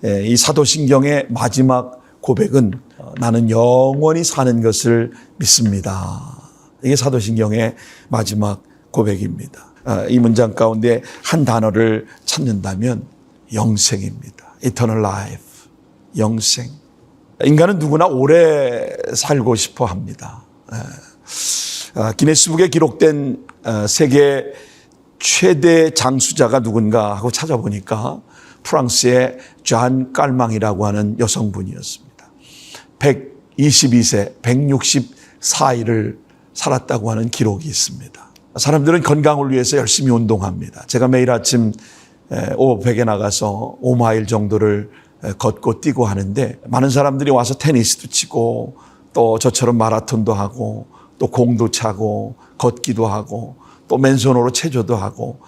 이 사도신경의 마지막 고백은 나는 영원히 사는 것을 믿습니다. 이게 사도신경의 마지막 고백입니다. 이 문장 가운데 한 단어를 찾는다면 영생입니다. Eternal life, 영생. 인간은 누구나 오래 살고 싶어 합니다. 기네스북에 기록된 세계 최대 장수자가 누군가 하고 찾아보니까 프랑스의 잔 깔망이라고 하는 여성분이었습니다. 122세, 164일을 살았다고 하는 기록이 있습니다. 사람들은 건강을 위해서 열심히 운동합니다. 제가 매일 아침 오백에 나가서 5마일 정도를 걷고 뛰고 하는데 많은 사람들이 와서 테니스도 치고 또 저처럼 마라톤도 하고 또 공도 차고 걷기도 하고 또 맨손으로 체조도 하고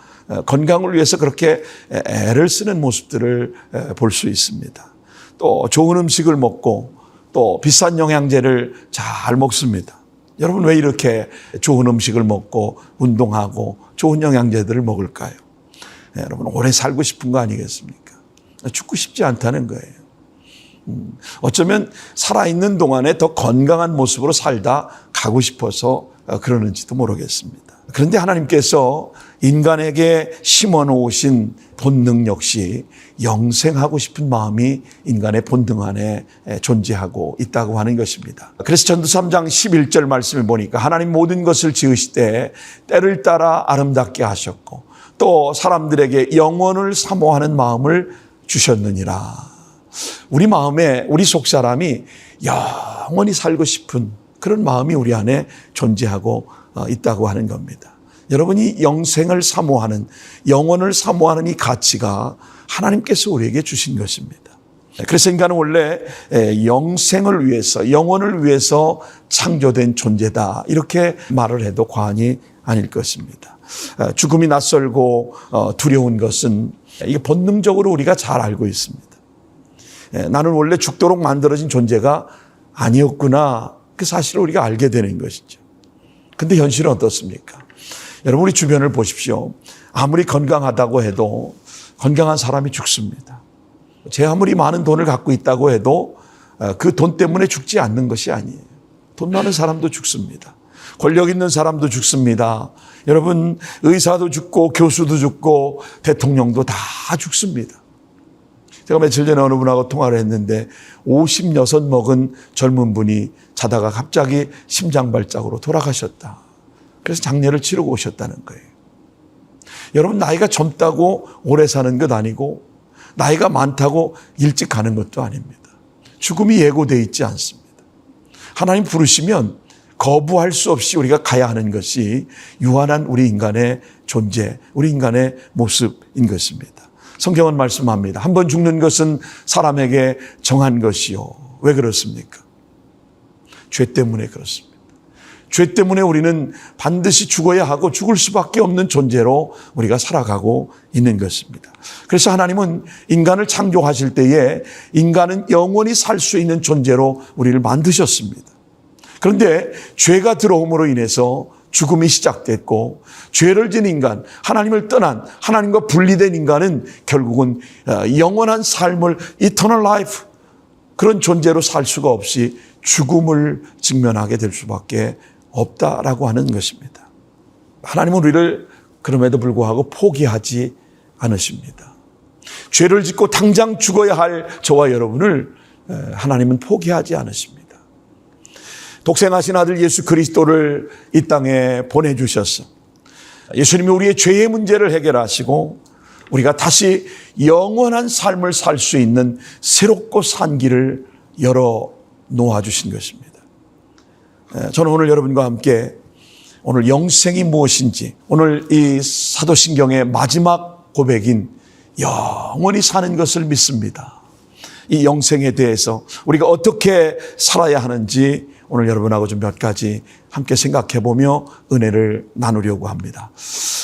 건강을 위해서 그렇게 애를 쓰는 모습들을 볼 수 있습니다. 또 좋은 음식을 먹고 또 비싼 영양제를 잘 먹습니다. 여러분 왜 이렇게 좋은 음식을 먹고 운동하고 좋은 영양제들을 먹을까요? 여러분 오래 살고 싶은 거 아니겠습니까? 죽고 싶지 않다는 거예요. 어쩌면 살아있는 동안에 더 건강한 모습으로 살다 가고 싶어서 그러는지도 모르겠습니다. 그런데 하나님께서 인간에게 심어놓으신 본능 역시 영생하고 싶은 마음이 인간의 본능 안에 존재하고 있다고 하는 것입니다. 그래서 전도서 3장 11절 말씀을 보니까 하나님 모든 것을 지으시되 때를 따라 아름답게 하셨고 또 사람들에게 영원을 사모하는 마음을 주셨느니라. 우리 마음에 우리 속 사람이 영원히 살고 싶은 그런 마음이 우리 안에 존재하고 있다고 하는 겁니다. 여러분이 영생을 사모하는, 영원을 사모하는 이 가치가 하나님께서 우리에게 주신 것입니다. 그래서 인간은 원래 영생을 위해서, 영원을 위해서 창조된 존재다. 이렇게 말을 해도 과언이 아닐 것입니다. 죽음이 낯설고 두려운 것은 이게 본능적으로 우리가 잘 알고 있습니다. 나는 원래 죽도록 만들어진 존재가 아니었구나. 그 사실을 우리가 알게 되는 것이죠. 근데 현실은 어떻습니까? 여러분 우리 주변을 보십시오. 아무리 건강하다고 해도 건강한 사람이 죽습니다. 제 아무리 많은 돈을 갖고 있다고 해도 그 돈 때문에 죽지 않는 것이 아니에요. 돈 많은 사람도 죽습니다. 권력 있는 사람도 죽습니다. 여러분 의사도 죽고 교수도 죽고 대통령도 다 죽습니다. 제가 며칠 전에 어느 분하고 통화를 했는데 56 먹은 젊은 분이 자다가 갑자기 심장발작으로 돌아가셨다. 그래서 장례를 치르고 오셨다는 거예요. 여러분 나이가 젊다고 오래 사는 것 아니고 나이가 많다고 일찍 가는 것도 아닙니다. 죽음이 예고되어 있지 않습니다. 하나님 부르시면 거부할 수 없이 우리가 가야 하는 것이 유한한 우리 인간의 존재, 우리 인간의 모습인 것입니다. 성경은 말씀합니다. 한 번 죽는 것은 사람에게 정한 것이요. 왜 그렇습니까? 죄 때문에 그렇습니다. 죄 때문에 우리는 반드시 죽어야 하고 죽을 수밖에 없는 존재로 우리가 살아가고 있는 것입니다. 그래서 하나님은 인간을 창조하실 때에 인간은 영원히 살 수 있는 존재로 우리를 만드셨습니다. 그런데 죄가 들어옴으로 인해서 죽음이 시작됐고 죄를 지은 인간, 하나님을 떠난 하나님과 분리된 인간은 결국은 영원한 삶을 eternal life 그런 존재로 살 수가 없이 죽음을 직면하게 될 수밖에 없다라고 하는 것입니다. 하나님은 우리를 그럼에도 불구하고 포기하지 않으십니다. 죄를 짓고 당장 죽어야 할 저와 여러분을 하나님은 포기하지 않으십니다. 독생하신 아들 예수 그리스도를 이 땅에 보내주셔서 예수님이 우리의 죄의 문제를 해결하시고 우리가 다시 영원한 삶을 살 수 있는 새롭고 산 길을 열어 놓아주신 것입니다. 저는 오늘 여러분과 함께 오늘 영생이 무엇인지 오늘 이 사도신경의 마지막 고백인 영원히 사는 것을 믿습니다. 이 영생에 대해서 우리가 어떻게 살아야 하는지 오늘 여러분하고 좀 몇 가지 함께 생각해 보며 은혜를 나누려고 합니다.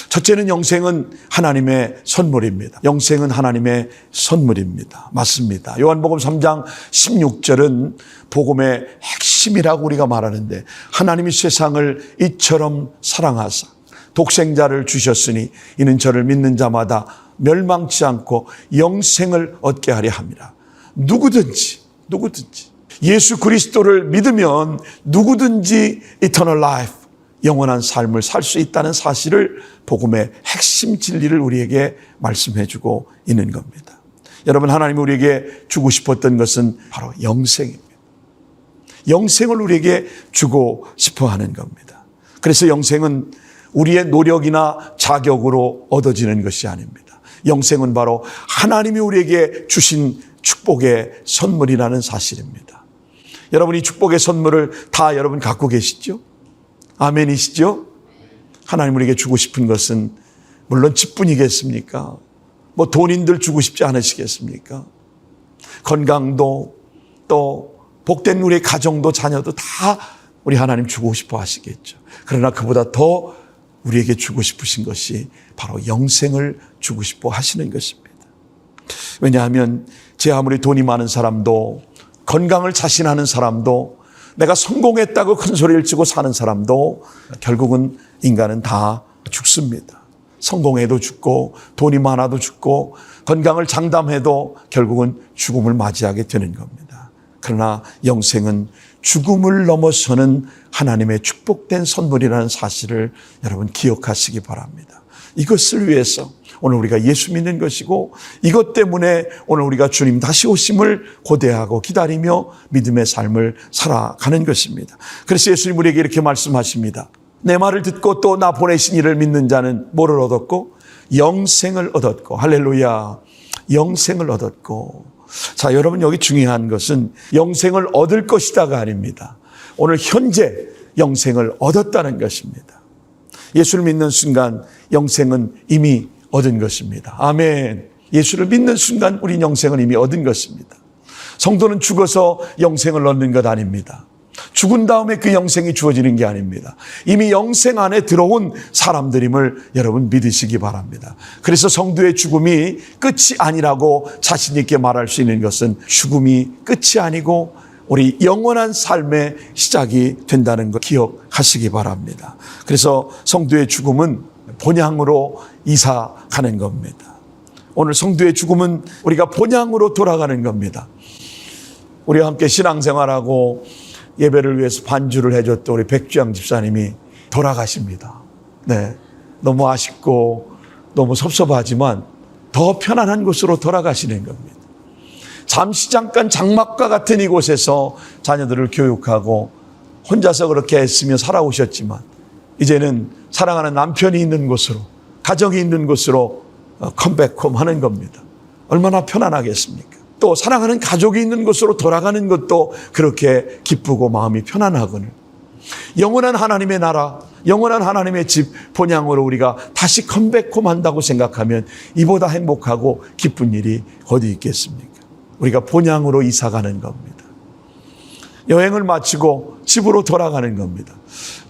첫째는 영생은 하나님의 선물입니다. 영생은 하나님의 선물입니다. 맞습니다. 요한복음 3장 16절은 복음의 핵심이라고 우리가 말하는데 하나님이 세상을 이처럼 사랑하사 독생자를 주셨으니 이는 저를 믿는 자마다 멸망치 않고 영생을 얻게 하려 함이라. 누구든지 예수 그리스도를 믿으면 누구든지 eternal life, 영원한 삶을 살 수 있다는 사실을 복음의 핵심 진리를 우리에게 말씀해 주고 있는 겁니다. 여러분, 하나님이 우리에게 주고 싶었던 것은 바로 영생입니다. 영생을 우리에게 주고 싶어 하는 겁니다. 그래서 영생은 우리의 노력이나 자격으로 얻어지는 것이 아닙니다. 영생은 바로 하나님이 우리에게 주신 축복의 선물이라는 사실입니다. 여러분, 이 축복의 선물을 다 여러분 갖고 계시죠? 아멘이시죠? 하나님 우리에게 주고 싶은 것은 물론 집뿐이겠습니까? 뭐 돈인들 주고 싶지 않으시겠습니까? 건강도 또 복된 우리의 가정도 자녀도 다 우리 하나님 주고 싶어 하시겠죠. 그러나 그보다 더 우리에게 주고 싶으신 것이 바로 영생을 주고 싶어 하시는 것입니다. 왜냐하면 제 아무리 돈이 많은 사람도, 건강을 자신하는 사람도, 내가 성공했다고 큰 소리를 치고 사는 사람도 결국은 인간은 다 죽습니다. 성공해도 죽고 돈이 많아도 죽고 건강을 장담해도 결국은 죽음을 맞이하게 되는 겁니다. 그러나 영생은 죽음을 넘어서는 하나님의 축복된 선물이라는 사실을 여러분 기억하시기 바랍니다. 이것을 위해서 오늘 우리가 예수 믿는 것이고, 이것 때문에 오늘 우리가 주님 다시 오심을 고대하고 기다리며 믿음의 삶을 살아가는 것입니다. 그래서 예수님 우리에게 이렇게 말씀하십니다. 내 말을 듣고 또 나 보내신 이를 믿는 자는 뭐를 얻었고? 영생을 얻었고. 할렐루야. 영생을 얻었고. 자, 여러분, 여기 중요한 것은 영생을 얻을 것이다가 아닙니다. 오늘 현재 영생을 얻었다는 것입니다. 예수를 믿는 순간 영생은 이미 얻은 것입니다. 아멘. 예수를 믿는 순간 우리 영생은 이미 얻은 것입니다. 성도는 죽어서 영생을 얻는 것 아닙니다. 죽은 다음에 그 영생이 주어지는 게 아닙니다. 이미 영생 안에 들어온 사람들임을 여러분 믿으시기 바랍니다. 그래서 성도의 죽음이 끝이 아니라고 자신 있게 말할 수 있는 것은 죽음이 끝이 아니고 우리 영원한 삶의 시작이 된다는 것 기억하시기 바랍니다. 그래서 성도의 죽음은 본향으로 이사 가는 겁니다. 오늘 성도의 죽음은 우리가 본향으로 돌아가는 겁니다. 우리와 함께 신앙생활하고 예배를 위해서 반주를 해줬던 우리 백주양 집사님이 돌아가십니다. 네, 너무 아쉽고 너무 섭섭하지만 더 편안한 곳으로 돌아가시는 겁니다. 잠시 잠깐 장막과 같은 이곳에서 자녀들을 교육하고 혼자서 그렇게 애쓰며 살아오셨지만 이제는 사랑하는 남편이 있는 곳으로, 가정이 있는 곳으로 컴백홈 하는 겁니다. 얼마나 편안하겠습니까? 또 사랑하는 가족이 있는 곳으로 돌아가는 것도 그렇게 기쁘고 마음이 편안하거늘. 영원한 하나님의 나라, 영원한 하나님의 집 본향으로 우리가 다시 컴백홈 한다고 생각하면 이보다 행복하고 기쁜 일이 어디 있겠습니까? 우리가 본향으로 이사가는 겁니다. 여행을 마치고 집으로 돌아가는 겁니다.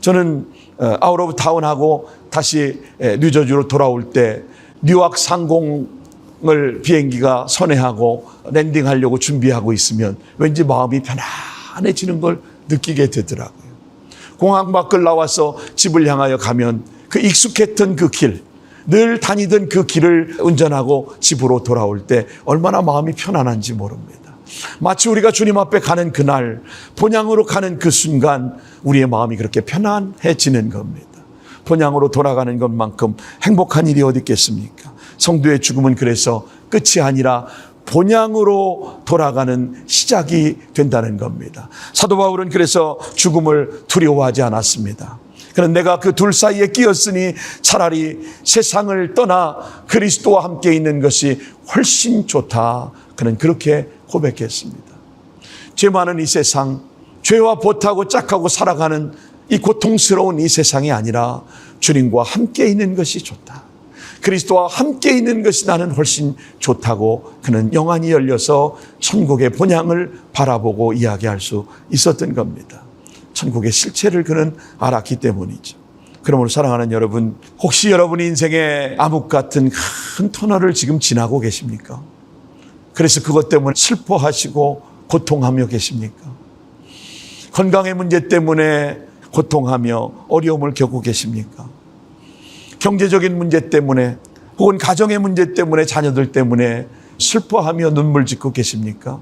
저는 아웃 오브 타운하고 다시 뉴저지로 돌아올 때 뉴욕 상공을 비행기가 선회하고 랜딩하려고 준비하고 있으면 왠지 마음이 편안해지는 걸 느끼게 되더라고요. 공항 밖을 나와서 집을 향하여 가면 그 익숙했던 그 길, 늘 다니던 그 길을 운전하고 집으로 돌아올 때 얼마나 마음이 편안한지 모릅니다. 마치 우리가 주님 앞에 가는 그날, 본향으로 가는 그 순간 우리의 마음이 그렇게 편안해지는 겁니다. 본향으로 돌아가는 것만큼 행복한 일이 어디 있겠습니까? 성도의 죽음은 그래서 끝이 아니라 본향으로 돌아가는 시작이 된다는 겁니다. 사도 바울은 그래서 죽음을 두려워하지 않았습니다. 그는 내가 그 둘 사이에 끼었으니 차라리 세상을 떠나 그리스도와 함께 있는 것이 훨씬 좋다. 그는 그렇게 고백했습니다. 죄 많은 이 세상, 죄와 보타고 짝하고 살아가는 이 고통스러운 이 세상이 아니라 주님과 함께 있는 것이 좋다. 그리스도와 함께 있는 것이 나는 훨씬 좋다고 그는 영안이 열려서 천국의 본향을 바라보고 이야기할 수 있었던 겁니다. 천국의 실체를 그는 알았기 때문이죠. 그러므로 사랑하는 여러분, 혹시 여러분의 인생에 암흑 같은 큰 터널을 지금 지나고 계십니까? 그래서 그것 때문에 슬퍼하시고 고통하며 계십니까? 건강의 문제 때문에 고통하며 어려움을 겪고 계십니까? 경제적인 문제 때문에 혹은 가정의 문제 때문에 자녀들 때문에 슬퍼하며 눈물 짓고 계십니까?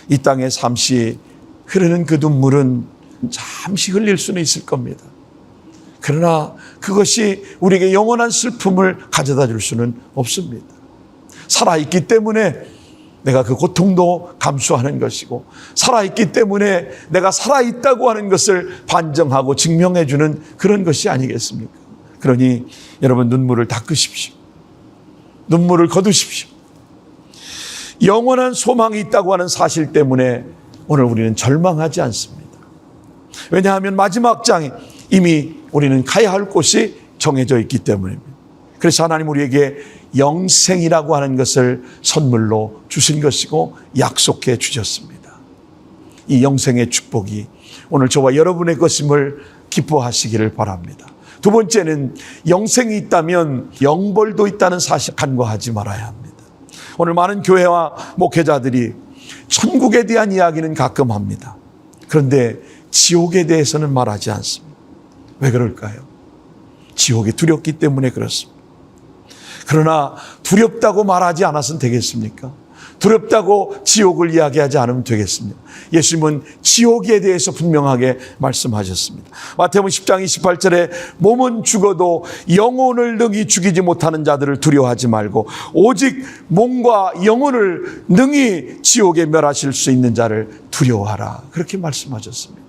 이 땅에 잠시 흐르는 그 눈물은 잠시 흘릴 수는 있을 겁니다. 그러나 그것이 우리에게 영원한 슬픔을 가져다 줄 수는 없습니다. 살아있기 때문에 내가 그 고통도 감수하는 것이고, 살아있기 때문에 내가 살아있다고 하는 것을 반증하고 증명해 주는 그런 것이 아니겠습니까? 그러니 여러분, 눈물을 닦으십시오. 눈물을 거두십시오. 영원한 소망이 있다고 하는 사실 때문에 오늘 우리는 절망하지 않습니다. 왜냐하면 마지막 장에 이미 우리는 가야 할 곳이 정해져 있기 때문입니다. 그래서 하나님 우리에게 영생이라고 하는 것을 선물로 주신 것이고 약속해 주셨습니다. 이 영생의 축복이 오늘 저와 여러분의 것임을 기뻐하시기를 바랍니다. 두 번째는, 영생이 있다면 영벌도 있다는 사실 간과하지 말아야 합니다. 오늘 많은 교회와 목회자들이 천국에 대한 이야기는 가끔 합니다. 그런데 지옥에 대해서는 말하지 않습니다. 왜 그럴까요? 지옥이 두렵기 때문에 그렇습니다. 그러나 두렵다고 말하지 않아서는 되겠습니까? 두렵다고 지옥을 이야기하지 않으면 되겠습니다. 예수님은 지옥에 대해서 분명하게 말씀하셨습니다. 마태복음 10장 28절에 몸은 죽어도 영혼을 능히 죽이지 못하는 자들을 두려워하지 말고 오직 몸과 영혼을 능히 지옥에 멸하실 수 있는 자를 두려워하라. 그렇게 말씀하셨습니다.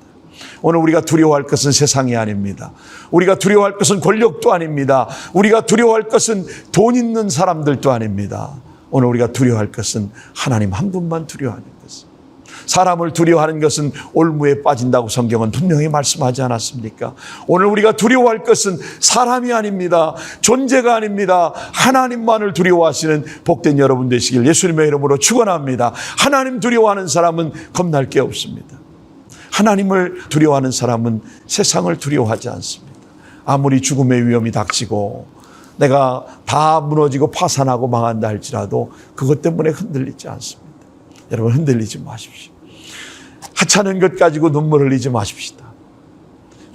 오늘 우리가 두려워할 것은 세상이 아닙니다. 우리가 두려워할 것은 권력도 아닙니다. 우리가 두려워할 것은 돈 있는 사람들도 아닙니다. 오늘 우리가 두려워할 것은 하나님 한 분만 두려워하는 것입니다. 사람을 두려워하는 것은 올무에 빠진다고 성경은 분명히 말씀하지 않았습니까? 오늘 우리가 두려워할 것은 사람이 아닙니다. 존재가 아닙니다. 하나님만을 두려워하시는 복된 여러분 되시길 예수님의 이름으로 축원합니다. 하나님 두려워하는 사람은 겁날 게 없습니다. 하나님을 두려워하는 사람은 세상을 두려워하지 않습니다. 아무리 죽음의 위험이 닥치고 내가 다 무너지고 파산하고 망한다 할지라도 그것 때문에 흔들리지 않습니다. 여러분, 흔들리지 마십시오. 하찮은 것 가지고 눈물 흘리지 마십시다.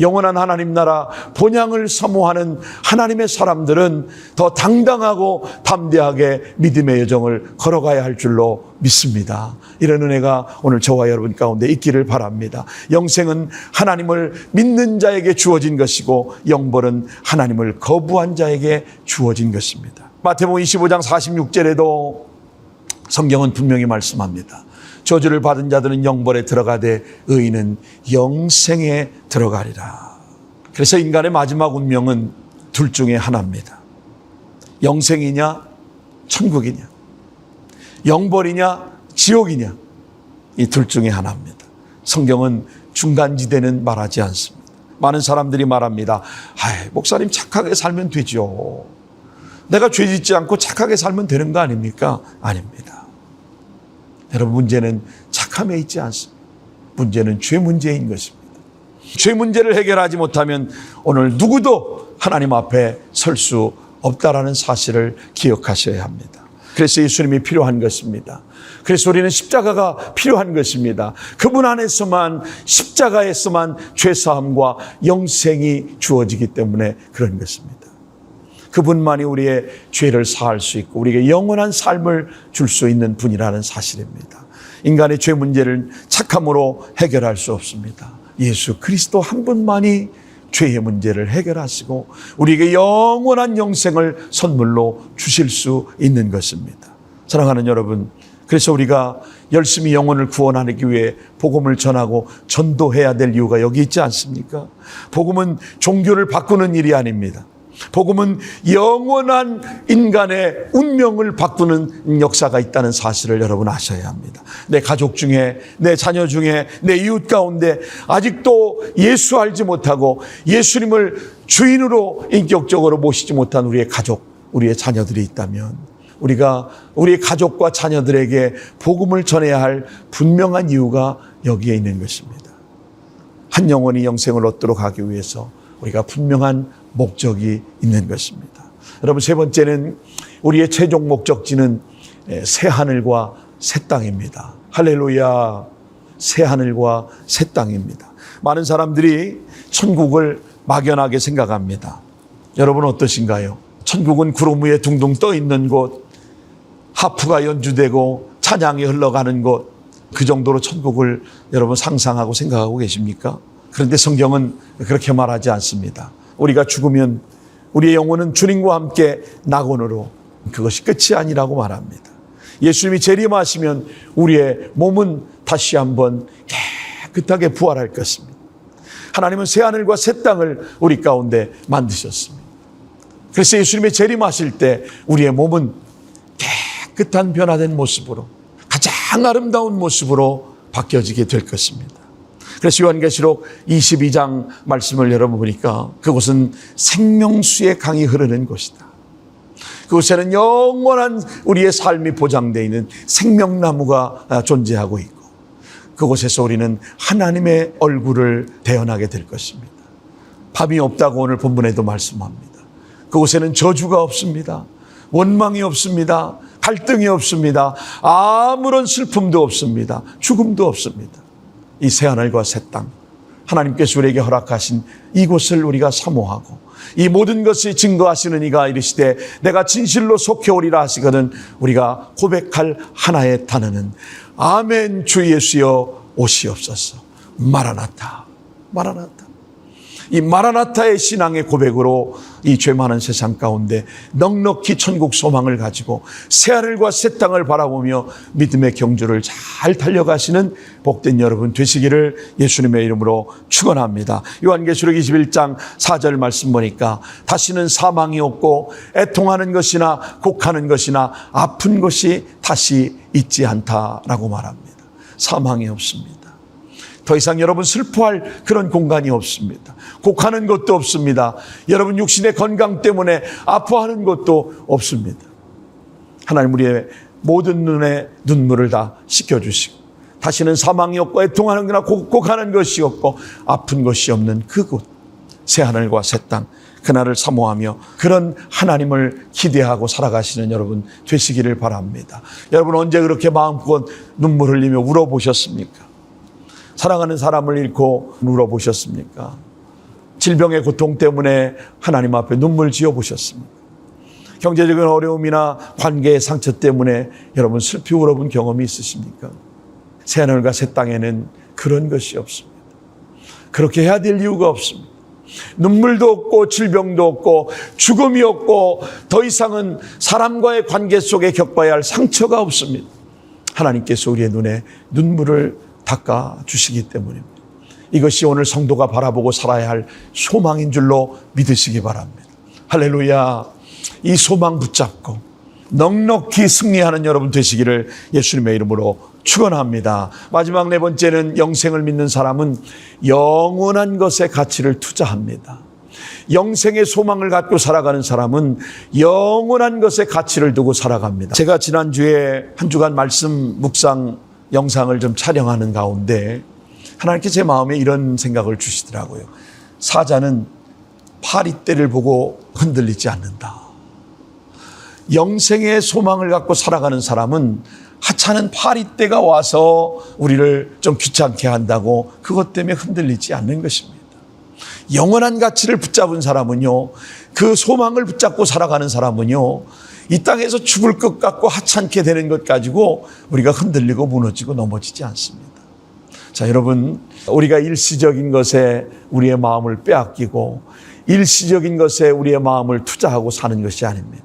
영원한 하나님 나라 본향을 사모하는 하나님의 사람들은 더 당당하고 담대하게 믿음의 여정을 걸어가야 할 줄로 믿습니다. 이런 은혜가 오늘 저와 여러분 가운데 있기를 바랍니다. 영생은 하나님을 믿는 자에게 주어진 것이고 영벌은 하나님을 거부한 자에게 주어진 것입니다. 마태복음 25장 46절에도 성경은 분명히 말씀합니다. 저주를 받은 자들은 영벌에 들어가되 의인은 영생에 들어가리라. 그래서 인간의 마지막 운명은 둘 중에 하나입니다. 영생이냐 천국이냐, 영벌이냐 지옥이냐, 이 둘 중에 하나입니다. 성경은 중간지대는 말하지 않습니다. 많은 사람들이 말합니다. 목사님 착하게 살면 되죠. 내가 죄 짓지 않고 착하게 살면 되는 거 아닙니까? 아닙니다. 여러분, 문제는 착함에 있지 않습니다. 문제는 죄 문제인 것입니다. 죄 문제를 해결하지 못하면 오늘 누구도 하나님 앞에 설 수 없다라는 사실을 기억하셔야 합니다. 그래서 예수님이 필요한 것입니다. 그래서 우리는 십자가가 필요한 것입니다. 그분 안에서만, 십자가에서만 죄사함과 영생이 주어지기 때문에 그런 것입니다. 그분만이 우리의 죄를 사할 수 있고 우리에게 영원한 삶을 줄 수 있는 분이라는 사실입니다. 인간의 죄 문제를 착함으로 해결할 수 없습니다. 예수 그리스도 한 분만이 죄의 문제를 해결하시고 우리에게 영원한 영생을 선물로 주실 수 있는 것입니다. 사랑하는 여러분, 그래서 우리가 열심히 영혼을 구원하기 위해 복음을 전하고 전도해야 될 이유가 여기 있지 않습니까? 복음은 종교를 바꾸는 일이 아닙니다. 복음은 영원한 인간의 운명을 바꾸는 역사가 있다는 사실을 여러분 아셔야 합니다. 내 가족 중에, 내 자녀 중에, 내 이웃 가운데 아직도 예수 알지 못하고 예수님을 주인으로 인격적으로 모시지 못한 우리의 가족, 우리의 자녀들이 있다면 우리가 우리의 가족과 자녀들에게 복음을 전해야 할 분명한 이유가 여기에 있는 것입니다. 한 영혼이 영생을 얻도록 하기 위해서 우리가 분명한 목적이 있는 것입니다. 여러분, 세 번째는 우리의 최종 목적지는 새 하늘과 새 땅입니다. 할렐루야, 새 하늘과 새 땅입니다. 많은 사람들이 천국을 막연하게 생각합니다. 여러분 어떠신가요? 천국은 구름 위에 둥둥 떠 있는 곳, 하프가 연주되고 찬양이 흘러가는 곳, 그 정도로 천국을 여러분 상상하고 생각하고 계십니까? 그런데 성경은 그렇게 말하지 않습니다. 우리가 죽으면 우리의 영혼은 주님과 함께 낙원으로, 그것이 끝이 아니라고 말합니다. 예수님이 재림하시면 우리의 몸은 다시 한번 깨끗하게 부활할 것입니다. 하나님은 새하늘과 새 땅을 우리 가운데 만드셨습니다. 그래서 예수님이 재림하실 때 우리의 몸은 깨끗한 변화된 모습으로, 가장 아름다운 모습으로 바뀌어지게 될 것입니다. 그래서 요한계시록 22장 말씀을 열어보니까 그곳은 생명수의 강이 흐르는 곳이다. 그곳에는 영원한 우리의 삶이 보장되어 있는 생명나무가 존재하고 있고, 그곳에서 우리는 하나님의 얼굴을 대언하게 될 것입니다. 밤이 없다고 오늘 본문에도 말씀합니다. 그곳에는 저주가 없습니다. 원망이 없습니다. 갈등이 없습니다. 아무런 슬픔도 없습니다. 죽음도 없습니다. 이 새하늘과 새 땅, 하나님께서 우리에게 허락하신 이곳을 우리가 사모하고, 이 모든 것이 증거하시는 이가 이르시되 내가 진실로 속해오리라 하시거든 우리가 고백할 하나의 단어는 아멘 주 예수여 오시옵소서. 마라나타, 마라나타. 이 마라나타의 신앙의 고백으로 이 죄 많은 세상 가운데 넉넉히 천국 소망을 가지고 새하늘과 새 땅을 바라보며 믿음의 경주를 잘 달려가시는 복된 여러분 되시기를 예수님의 이름으로 축원합니다. 요한계시록 21장 4절 말씀 보니까 다시는 사망이 없고 애통하는 것이나 곡하는 것이나 아픈 것이 다시 있지 않다라고 말합니다. 사망이 없습니다. 더 이상 여러분 슬퍼할 그런 공간이 없습니다. 곡하는 것도 없습니다. 여러분 육신의 건강 때문에 아파하는 것도 없습니다. 하나님 우리의 모든 눈에 눈물을 다 씻겨주시고 다시는 사망이 없고 애통하는 거나 곡하는 것이 없고 아픈 것이 없는 그곳, 새하늘과 새 땅, 그날을 사모하며 그런 하나님을 기대하고 살아가시는 여러분 되시기를 바랍니다. 여러분 언제 그렇게 마음껏 눈물 흘리며 울어보셨습니까? 사랑하는 사람을 잃고 울어보셨습니까? 질병의 고통 때문에 하나님 앞에 눈물 지어보셨습니까? 경제적인 어려움이나 관계의 상처 때문에 여러분 슬피 울어본 경험이 있으십니까? 새하늘과 새 땅에는 그런 것이 없습니다. 그렇게 해야 될 이유가 없습니다. 눈물도 없고 질병도 없고 죽음이 없고 더 이상은 사람과의 관계 속에 겪어야 할 상처가 없습니다. 하나님께서 우리의 눈에 눈물을 닦아주시기 때문입니다. 이것이 오늘 성도가 바라보고 살아야 할 소망인 줄로 믿으시기 바랍니다. 할렐루야. 이 소망 붙잡고 넉넉히 승리하는 여러분 되시기를 예수님의 이름으로 축원합니다. 마지막 네 번째는 영생을 믿는 사람은 영원한 것에 가치를 투자합니다. 영생의 소망을 갖고 살아가는 사람은 영원한 것에 가치를 두고 살아갑니다. 제가 지난주에 한 주간 말씀 묵상 영상을 좀 촬영하는 가운데 하나님께 제 마음에 이런 생각을 주시더라고요. 사자는 파리떼를 보고 흔들리지 않는다. 영생의 소망을 갖고 살아가는 사람은 하찮은 파리떼가 와서 우리를 좀 귀찮게 한다고 그것 때문에 흔들리지 않는 것입니다. 영원한 가치를 붙잡은 사람은요, 그 소망을 붙잡고 살아가는 사람은요, 이 땅에서 죽을 것 같고 하찮게 되는 것 가지고 우리가 흔들리고 무너지고 넘어지지 않습니다. 자, 여러분, 우리가 일시적인 것에 우리의 마음을 빼앗기고 일시적인 것에 우리의 마음을 투자하고 사는 것이 아닙니다.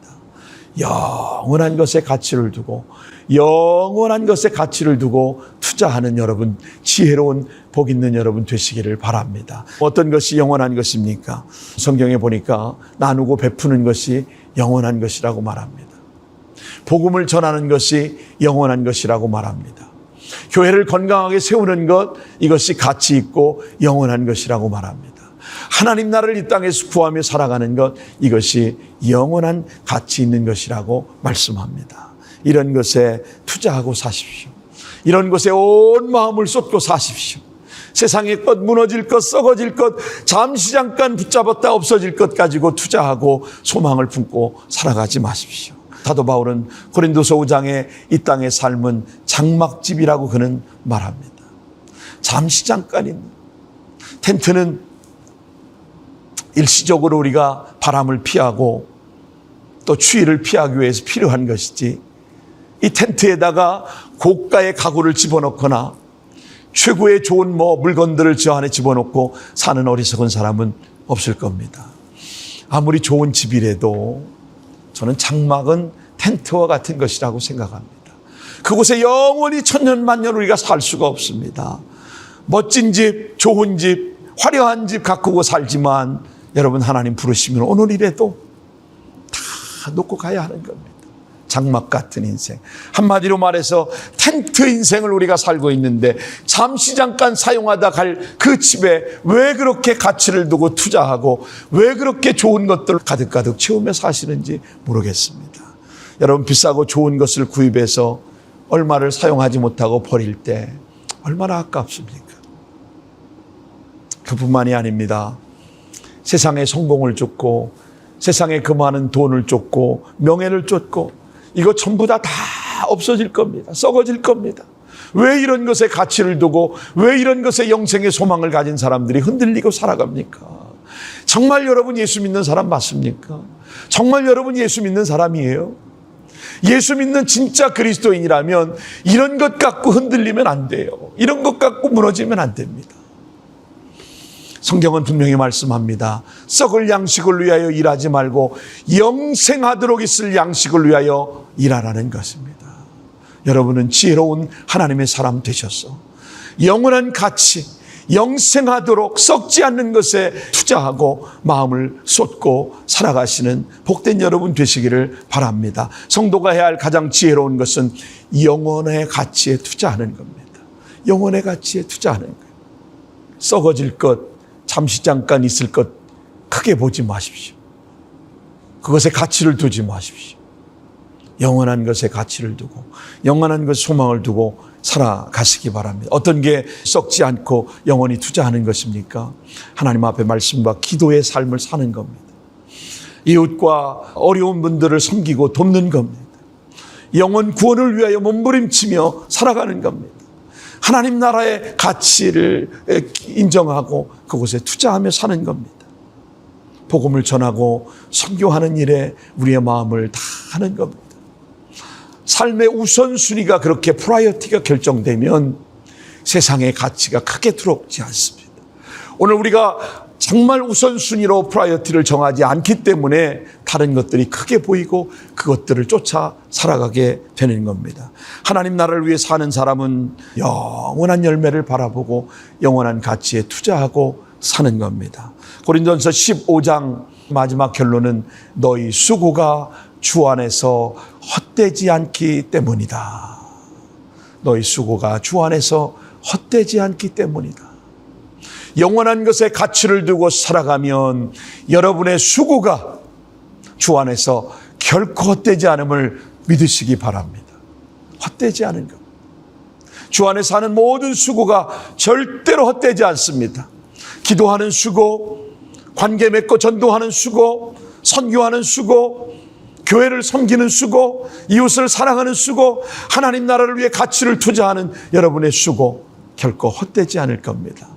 영원한 것에 가치를 두고 영원한 것에 가치를 두고 투자하는 여러분, 지혜로운 복 있는 여러분 되시기를 바랍니다. 어떤 것이 영원한 것입니까? 성경에 보니까 나누고 베푸는 것이 영원한 것이라고 말합니다. 복음을 전하는 것이 영원한 것이라고 말합니다. 교회를 건강하게 세우는 것, 이것이 가치 있고 영원한 것이라고 말합니다. 하나님 나라를 이 땅에서 구하며 살아가는 것, 이것이 영원한 가치 있는 것이라고 말씀합니다. 이런 것에 투자하고 사십시오. 이런 것에 온 마음을 쏟고 사십시오. 세상의 것, 무너질 것, 썩어질 것, 잠시 잠깐 붙잡았다 없어질 것 가지고 투자하고 소망을 품고 살아가지 마십시오. 사도 바울은 고린도서 5장에 이 땅의 삶은 장막집이라고 그는 말합니다. 잠시 잠깐인 텐트는 일시적으로 우리가 바람을 피하고 또 추위를 피하기 위해서 필요한 것이지, 이 텐트에다가 고가의 가구를 집어넣거나 최고의 좋은 물건들을 저 안에 집어넣고 사는 어리석은 사람은 없을 겁니다. 아무리 좋은 집이라도 저는 장막은 텐트와 같은 것이라고 생각합니다. 그곳에 영원히 천년만년 우리가 살 수가 없습니다. 멋진 집, 좋은 집, 화려한 집 가꾸고 살지만 여러분, 하나님 부르시면 오늘이라도 다 놓고 가야 하는 겁니다. 장막 같은 인생. 한마디로 말해서 텐트 인생을 우리가 살고 있는데 잠시 잠깐 사용하다 갈 그 집에 왜 그렇게 가치를 두고 투자하고 왜 그렇게 좋은 것들을 가득가득 채우며 사시는지 모르겠습니다. 여러분, 비싸고 좋은 것을 구입해서 얼마를 사용하지 못하고 버릴 때 얼마나 아깝습니까? 그뿐만이 아닙니다. 세상에 성공을 쫓고 세상에 그 많은 돈을 쫓고 명예를 쫓고 이거 전부 다 없어질 겁니다. 썩어질 겁니다. 왜 이런 것에 가치를 두고 왜 이런 것에 영생의 소망을 가진 사람들이 흔들리고 살아갑니까? 정말 여러분 예수 믿는 사람 맞습니까? 정말 여러분 예수 믿는 사람이에요? 예수 믿는 진짜 그리스도인이라면 이런 것 갖고 흔들리면 안 돼요. 이런 것 갖고 무너지면 안 됩니다. 성경은 분명히 말씀합니다. 썩을 양식을 위하여 일하지 말고 영생하도록 있을 양식을 위하여 일하라는 것입니다. 여러분은 지혜로운 하나님의 사람 되셨어. 영원한 가치, 영생하도록 썩지 않는 것에 투자하고 마음을 쏟고 살아가시는 복된 여러분 되시기를 바랍니다. 성도가 해야 할 가장 지혜로운 것은 영혼의 가치에 투자하는 겁니다. 영혼의 가치에 투자하는 거예요. 썩어질 것, 잠시 잠깐 있을 것 크게 보지 마십시오. 그것에 가치를 두지 마십시오. 영원한 것에 가치를 두고 영원한 것에 소망을 두고 살아가시기 바랍니다. 어떤 게 썩지 않고 영원히 투자하는 것입니까? 하나님 앞에 말씀과 기도의 삶을 사는 겁니다. 이웃과 어려운 분들을 섬기고 돕는 겁니다. 영혼 구원을 위하여 몸부림치며 살아가는 겁니다. 하나님 나라의 가치를 인정하고 그곳에 투자하며 사는 겁니다. 복음을 전하고 선교하는 일에 우리의 마음을 다하는 겁니다. 삶의 우선순위가 그렇게 프라이어티가 결정되면 세상의 가치가 크게 들어오지 않습니다. 오늘 우리가 정말 우선순위로 프라이어티를 정하지 않기 때문에 다른 것들이 크게 보이고 그것들을 쫓아 살아가게 되는 겁니다. 하나님 나라를 위해 사는 사람은 영원한 열매를 바라보고 영원한 가치에 투자하고 사는 겁니다. 고린도전서 15장 마지막 결론은 너희 수고가 주 안에서 헛되지 않기 때문이다. 너희 수고가 주 안에서 헛되지 않기 때문이다. 영원한 것에 가치를 두고 살아가면 여러분의 수고가 주 안에서 결코 헛되지 않음을 믿으시기 바랍니다. 헛되지 않은 것. 주 안에서 하는 모든 수고가 절대로 헛되지 않습니다. 기도하는 수고, 관계 맺고 전도하는 수고, 선교하는 수고, 교회를 섬기는 수고, 이웃을 사랑하는 수고, 하나님 나라를 위해 가치를 투자하는 여러분의 수고 결코 헛되지 않을 겁니다.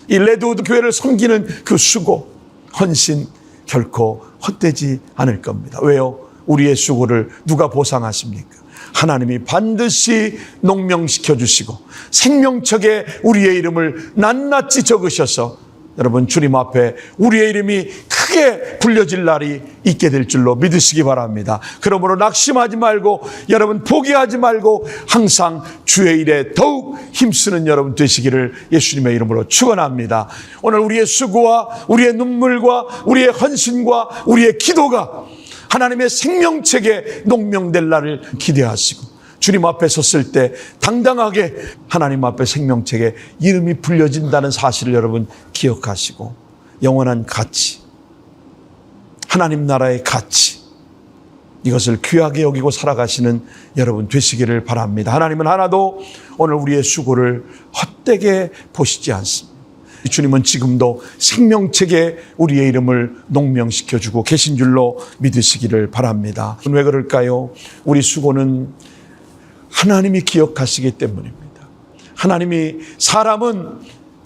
이 레드우드 교회를 섬기는 그 수고, 헌신 결코 헛되지 않을 겁니다. 왜요? 우리의 수고를 누가 보상하십니까? 하나님이 반드시 농명시켜 주시고 생명책에 우리의 이름을 낱낱이 적으셔서 여러분 주님 앞에 우리의 이름이 크게 불려질 날이 있게 될 줄로 믿으시기 바랍니다. 그러므로 낙심하지 말고 여러분 포기하지 말고 항상 주의 일에 더욱 힘쓰는 여러분 되시기를 예수님의 이름으로 축원합니다. 오늘 우리의 수고와 우리의 눈물과 우리의 헌신과 우리의 기도가 하나님의 생명책에 농명될 날을 기대하시고 주님 앞에 섰을 때 당당하게 하나님 앞에 생명책에 이름이 불려진다는 사실을 여러분 기억하시고 영원한 가치, 하나님 나라의 가치, 이것을 귀하게 여기고 살아가시는 여러분 되시기를 바랍니다. 하나님은 하나도 오늘 우리의 수고를 헛되게 보시지 않습니다. 주님은 지금도 생명책에 우리의 이름을 농명시켜주고 계신 줄로 믿으시기를 바랍니다. 왜 그럴까요? 우리 수고는 하나님이 기억하시기 때문입니다. 하나님이 사람은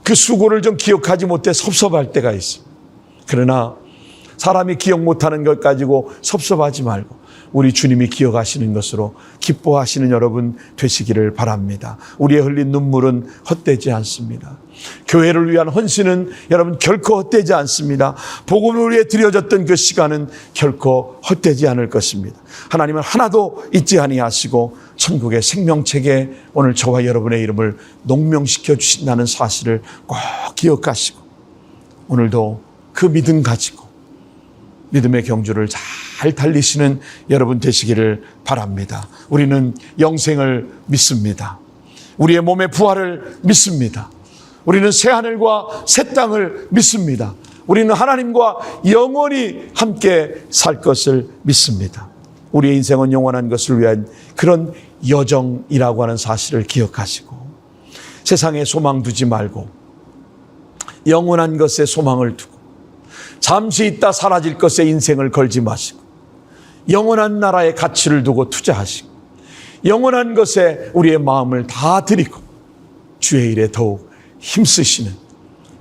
그 수고를 좀 기억하지 못해 섭섭할 때가 있습니다. 그러나 사람이 기억 못하는 것 가지고 섭섭하지 말고 우리 주님이 기억하시는 것으로 기뻐하시는 여러분 되시기를 바랍니다. 우리의 흘린 눈물은 헛되지 않습니다. 교회를 위한 헌신은 여러분 결코 헛되지 않습니다. 복음을 위해 드려졌던 그 시간은 결코 헛되지 않을 것입니다. 하나님은 하나도 잊지 아니하시고 천국의 생명책에 오늘 저와 여러분의 이름을 농명시켜 주신다는 사실을 꼭 기억하시고 오늘도 그 믿음 가지고 믿음의 경주를 잘 달리시는 여러분 되시기를 바랍니다. 우리는 영생을 믿습니다. 우리의 몸의 부활을 믿습니다. 우리는 새하늘과 새 땅을 믿습니다. 우리는 하나님과 영원히 함께 살 것을 믿습니다. 우리의 인생은 영원한 것을 위한 그런 여정이라고 하는 사실을 기억하시고 세상에 소망 두지 말고 영원한 것에 소망을 두고 잠시 있다 사라질 것에 인생을 걸지 마시고 영원한 나라의 가치를 두고 투자하시고 영원한 것에 우리의 마음을 다 드리고 주의 일에 더욱 힘쓰시는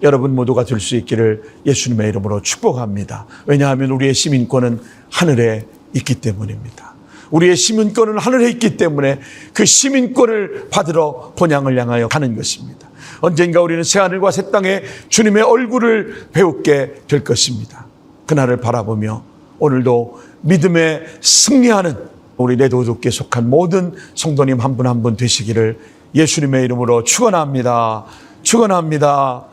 여러분 모두가 될 수 있기를 예수님의 이름으로 축복합니다. 왜냐하면 우리의 시민권은 하늘에 있기 때문입니다. 우리의 시민권은 하늘에 있기 때문에 그 시민권을 받으러 본향을 향하여 가는 것입니다. 언젠가 우리는 새하늘과 새 땅에 주님의 얼굴을 배우게 될 것입니다. 그날을 바라보며 오늘도 믿음에 승리하는 우리 레도독교에 속한 모든 성도님 한 분 한 분 되시기를 예수님의 이름으로 축원합니다. 축원합니다.